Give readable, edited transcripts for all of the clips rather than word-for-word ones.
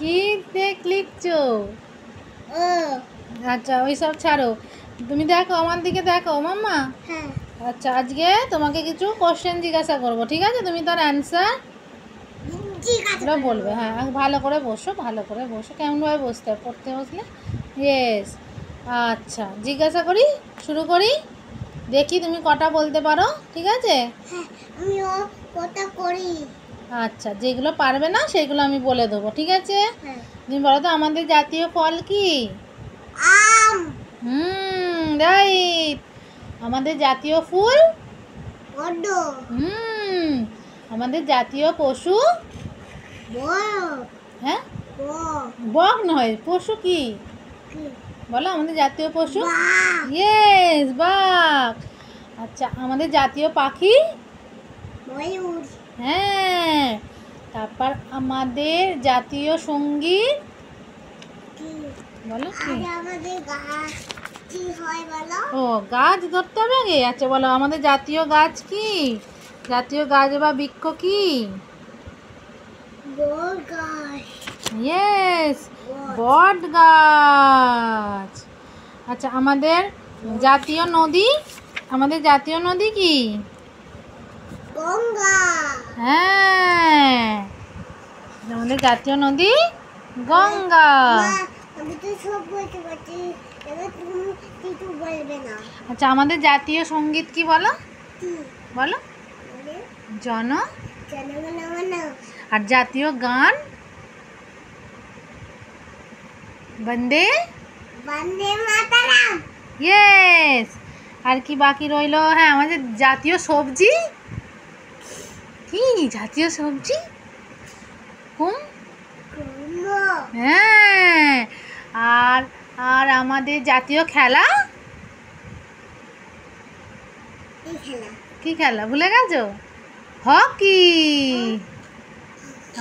কি লিখছো? আচ্ছা ওই সব ছাড়ো, তুমি দেখো আমার দিকে দেখো মাম্মা। হ্যাঁ। আচ্ছা আজকে তোমাকে কিছু কোশ্চেন জিজ্ঞাসা করবো, ঠিক আছে? তুমি তার অ্যান্সার বলবে। হ্যাঁ ভালো করে বসো, ভালো করে বসো। কেমনভাবে বসতে হয়? পড়তে বসলে ইয়েস। আচ্ছা জিজ্ঞাসা করি, শুরু করি, দেখি তুমি কটা বলতে পারো, ঠিক আছে? হ্যাঁ আমিও কটা করি। আচ্ছা যেগুলো পারবে না সেগুলো আমি বলে দেবো, ঠিক আছে? হ্যাঁ। তুমি বলো তো আমাদের জাতীয় ফল কি? আম। রাইট। আমাদের জাতীয় ফুল? পদ্ম। আমাদের জাতীয় পশু? বক। হ্যাঁ বক। বক নয়, পশু কি কি? বলো আমাদের জাতীয় পশু? বাঘ। ইয়েস বাঘ। আচ্ছা আমাদের জাতীয় পাখি? ময়ূর। হ্যাঁ। তারপর আমাদের জাতীয় সঙ্গীত কি? বলো কি? আর আমাদের গাছ কি হয় বলো? ও গাছ ধরতে হবে আগে। আচ্ছা বলো আমাদের জাতীয় গাছ কি? জাতীয় গাছ বা বৃক্ষ কি? বট গাছ। ইয়েস বট গাছ। আচ্ছা আমাদের জাতীয় নদী? আমাদের জাতীয় নদী কি? গঙ্গা। হ্যাঁ আমাদের জাতীয় নদী গঙ্গা। আমি তো সব বলতে পারছি, এবার তুমি কিছু বলবে না। আচ্ছা আমাদের জাতীয় সঙ্গীত কি বলো? কি বলো। বলে? জন। জনগণ। আর জাতীয় গান? বন্দে বন্দে মাতরম। ইয়েস। আর কি বাকি রইলো? হ্যাঁ আমাদের জাতীয় সবজি কি? জাতীয় সবজি কুমড়ো। হ্যাঁ। আর আর আমাদের জাতীয় খেলা এই খেলা কি খেলা ভুলে গেছো? হকি।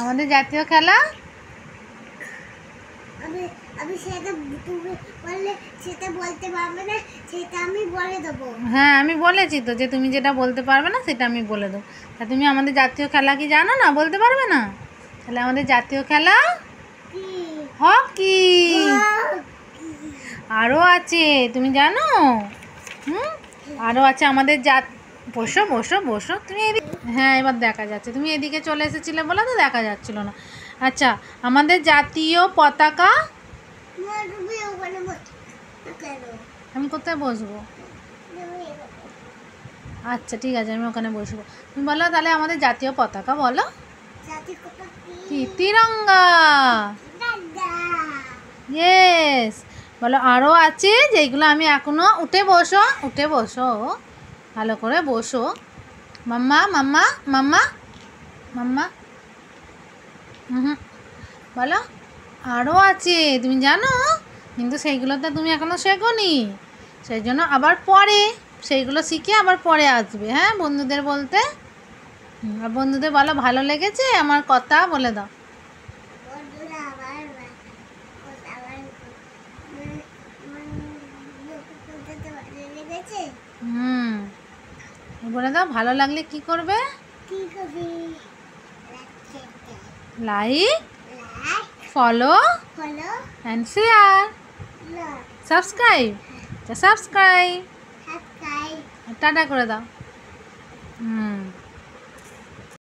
আমাদের জাতীয় খেলা? আমি আমি সেটা তুমি বললে সেটা বলতে পারবে না, সেটা আমি বলে দেবো। হ্যাঁ আমি বলেছি তো যে তুমি যেটা বলতে পারবে না সেটা আমি বলে দেবো। তা তুমি আমাদের জাতীয় খেলা কি জানো না? বলতে পারবে না? তাহলে আমাদের জাতীয় খেলা কি? হকি। আরও আছে তুমি জানো? আরও আছে আমাদের বসো বসো বসো তুমি এদিকে। হ্যাঁ এবার দেখা যাচ্ছে, তুমি এদিকে চলে এসেছিলে বলে তো দেখা যাচ্ছিল না। আচ্ছা আমাদের জাতীয় পতাকা? আমি কোথায় বসবো? আচ্ছা ঠিক আছে আমি ওখানে বসবো। তুমি বলো তাহলে আমাদের জাতীয় পতাকা বলো কি? তিরঙ্গা। ইয়েস। বলো আরও আছে যেগুলো আমি এখনো উঠে বসো, উঠে বসো, ভালো করে বসো। মাম্মা মাম্মা মাম্মা মাম্মা বলো আরও আছে তুমি জানো, কিন্তু সেইগুলো তো তুমি এখনো শেখোনি, সেই জন্য আবার পরে সেইগুলো শিখে আবার পরে আসবে। হ্যাঁ বন্ধুদের বলতে। আর বন্ধুদের বলো ভালো লেগেছে আমার কথা বলে দাও। বলে দাও ভালো লাগলে কি করবে? Like, follow and share, subscribe. Tata করে দাও।